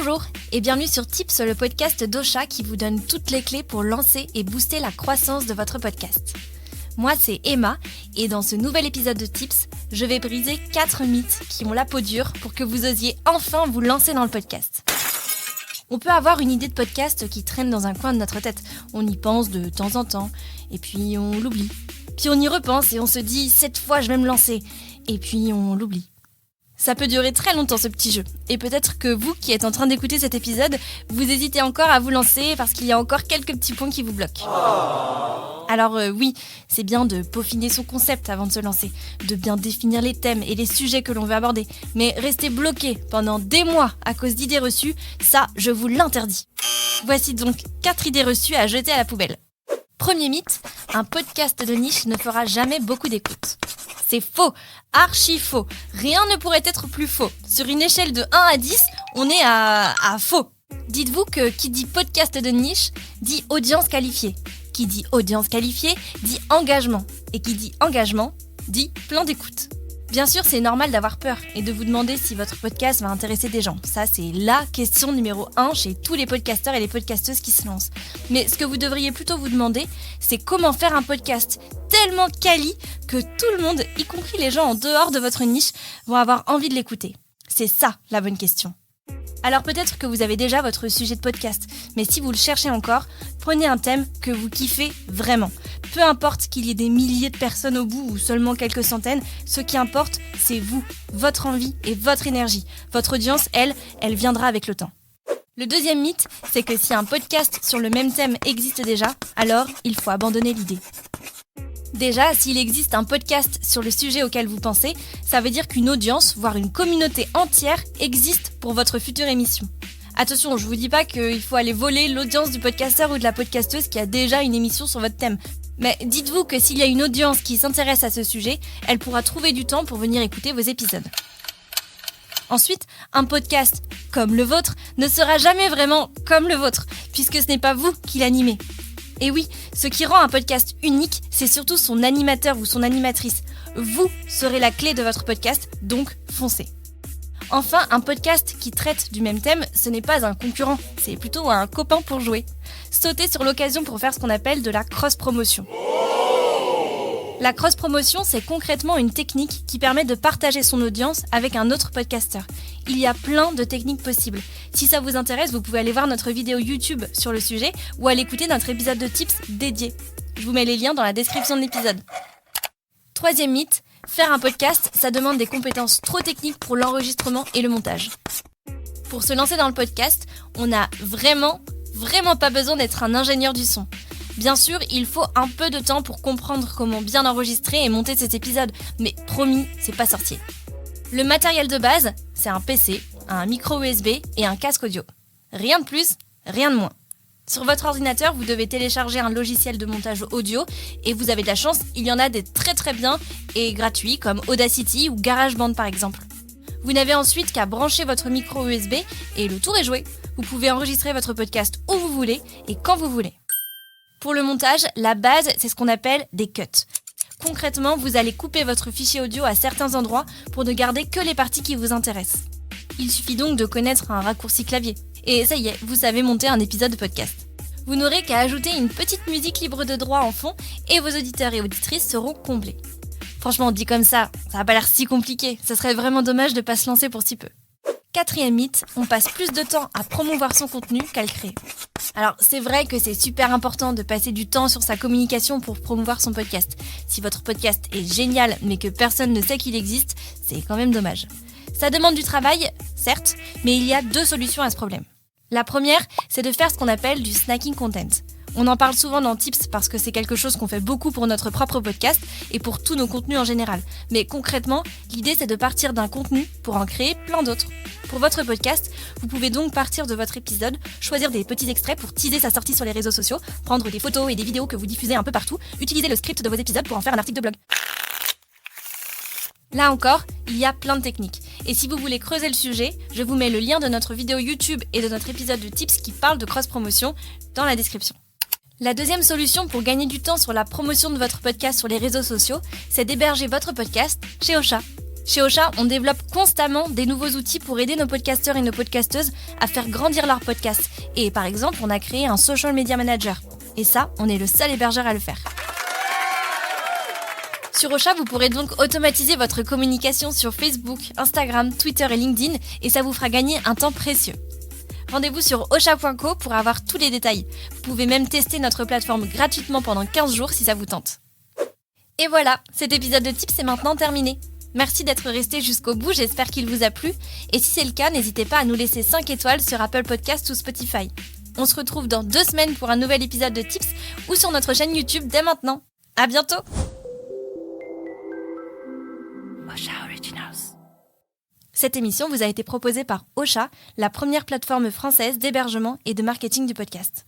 Bonjour et bienvenue sur Tips, le podcast d'Ocha qui vous donne toutes les clés pour lancer et booster la croissance de votre podcast. Moi c'est Emma et dans ce nouvel épisode de Tips, je vais briser 4 mythes qui ont la peau dure pour que vous osiez enfin vous lancer dans le podcast. On peut avoir une idée de podcast qui traîne dans un coin de notre tête. On y pense de temps en temps et puis on l'oublie. Puis on y repense et on se dit « cette fois je vais me lancer » et puis on l'oublie. Ça peut durer très longtemps ce petit jeu. Et peut-être que vous qui êtes en train d'écouter cet épisode, vous hésitez encore à vous lancer parce qu'il y a encore quelques petits points qui vous bloquent. Alors oui, c'est bien de peaufiner son concept avant de se lancer, de bien définir les thèmes et les sujets que l'on veut aborder. Mais rester bloqué pendant des mois à cause d'idées reçues, ça, je vous l'interdis. Voici donc 4 idées reçues à jeter à la poubelle. Premier mythe, un podcast de niche ne fera jamais beaucoup d'écoute. C'est faux, archi faux. Rien ne pourrait être plus faux. Sur une échelle de 1 à 10, on est à faux. Dites-vous que qui dit podcast de niche, dit audience qualifiée. Qui dit audience qualifiée, dit engagement. Et qui dit engagement, dit plan d'écoute. Bien sûr, c'est normal d'avoir peur et de vous demander si votre podcast va intéresser des gens. Ça, c'est la question numéro 1 chez tous les podcasteurs et les podcasteuses qui se lancent. Mais ce que vous devriez plutôt vous demander, c'est comment faire un podcast tellement quali que tout le monde, y compris les gens en dehors de votre niche, vont avoir envie de l'écouter. C'est ça la bonne question. Alors peut-être que vous avez déjà votre sujet de podcast, mais si vous le cherchez encore, prenez un thème que vous kiffez vraiment. Peu importe qu'il y ait des milliers de personnes au bout ou seulement quelques centaines, ce qui importe, c'est vous, votre envie et votre énergie. Votre audience, elle viendra avec le temps. Le deuxième mythe, c'est que si un podcast sur le même thème existe déjà, alors il faut abandonner l'idée. Déjà, s'il existe un podcast sur le sujet auquel vous pensez, ça veut dire qu'une audience, voire une communauté entière, existe pour votre future émission. Attention, je vous dis pas qu'il faut aller voler l'audience du podcasteur ou de la podcasteuse qui a déjà une émission sur votre thème. Mais dites-vous que s'il y a une audience qui s'intéresse à ce sujet, elle pourra trouver du temps pour venir écouter vos épisodes. Ensuite, un podcast comme le vôtre ne sera jamais vraiment comme le vôtre, puisque ce n'est pas vous qui l'animez. Et oui, ce qui rend un podcast unique, c'est surtout son animateur ou son animatrice. Vous serez la clé de votre podcast, donc foncez. Enfin, un podcast qui traite du même thème, ce n'est pas un concurrent, c'est plutôt un copain pour jouer. Sautez sur l'occasion pour faire ce qu'on appelle de la cross-promotion. La cross-promotion, c'est concrètement une technique qui permet de partager son audience avec un autre podcasteur. Il y a plein de techniques possibles. Si ça vous intéresse, vous pouvez aller voir notre vidéo YouTube sur le sujet ou aller écouter notre épisode de Tips dédié. Je vous mets les liens dans la description de l'épisode. Troisième mythe, faire un podcast, ça demande des compétences trop techniques pour l'enregistrement et le montage. Pour se lancer dans le podcast, on n'a vraiment pas besoin d'être un ingénieur du son. Bien sûr, il faut un peu de temps pour comprendre comment bien enregistrer et monter cet épisode, mais promis, c'est pas sorcier. Le matériel de base, c'est un PC, un micro USB et un casque audio. Rien de plus, rien de moins. Sur votre ordinateur, vous devez télécharger un logiciel de montage audio et vous avez de la chance, il y en a des très bien et gratuits comme Audacity ou GarageBand par exemple. Vous n'avez ensuite qu'à brancher votre micro USB et le tour est joué. Vous pouvez enregistrer votre podcast où vous voulez et quand vous voulez. Pour le montage, la base, c'est ce qu'on appelle des cuts. Concrètement, vous allez couper votre fichier audio à certains endroits pour ne garder que les parties qui vous intéressent. Il suffit donc de connaître un raccourci clavier. Et ça y est, vous savez monter un épisode de podcast. Vous n'aurez qu'à ajouter une petite musique libre de droit en fond et vos auditeurs et auditrices seront comblés. Franchement, dit comme ça n'a pas l'air si compliqué. Ça serait vraiment dommage de ne pas se lancer pour si peu. Quatrième mythe, on passe plus de temps à promouvoir son contenu qu'à le créer. Alors, c'est vrai que c'est super important de passer du temps sur sa communication pour promouvoir son podcast. Si votre podcast est génial, mais que personne ne sait qu'il existe, c'est quand même dommage. Ça demande du travail, certes, mais il y a 2 solutions à ce problème. La première, c'est de faire ce qu'on appelle du snacking content. On en parle souvent dans Tips parce que c'est quelque chose qu'on fait beaucoup pour notre propre podcast et pour tous nos contenus en général. Mais concrètement, l'idée c'est de partir d'un contenu pour en créer plein d'autres. Pour votre podcast, vous pouvez donc partir de votre épisode, choisir des petits extraits pour teaser sa sortie sur les réseaux sociaux, prendre des photos et des vidéos que vous diffusez un peu partout, utiliser le script de vos épisodes pour en faire un article de blog. Là encore, il y a plein de techniques. Et si vous voulez creuser le sujet, je vous mets le lien de notre vidéo YouTube et de notre épisode de Tips qui parle de cross-promotion dans la description. La deuxième solution pour gagner du temps sur la promotion de votre podcast sur les réseaux sociaux, c'est d'héberger votre podcast chez Ocha. Chez Ocha, on développe constamment des nouveaux outils pour aider nos podcasteurs et nos podcasteuses à faire grandir leur podcast. Et par exemple, on a créé un Social Media Manager. Et ça, on est le seul hébergeur à le faire. Sur Ocha, vous pourrez donc automatiser votre communication sur Facebook, Instagram, Twitter et LinkedIn et ça vous fera gagner un temps précieux. Rendez-vous sur ocha.co pour avoir tous les détails. Vous pouvez même tester notre plateforme gratuitement pendant 15 jours si ça vous tente. Et voilà, cet épisode de Tips est maintenant terminé. Merci d'être resté jusqu'au bout, j'espère qu'il vous a plu. Et si c'est le cas, n'hésitez pas à nous laisser 5 étoiles sur Apple Podcasts ou Spotify. On se retrouve dans 2 semaines pour un nouvel épisode de Tips ou sur notre chaîne YouTube dès maintenant. À bientôt! Ocha Originals. Cette émission vous a été proposée par Ocha, la première plateforme française d'hébergement et de marketing du podcast.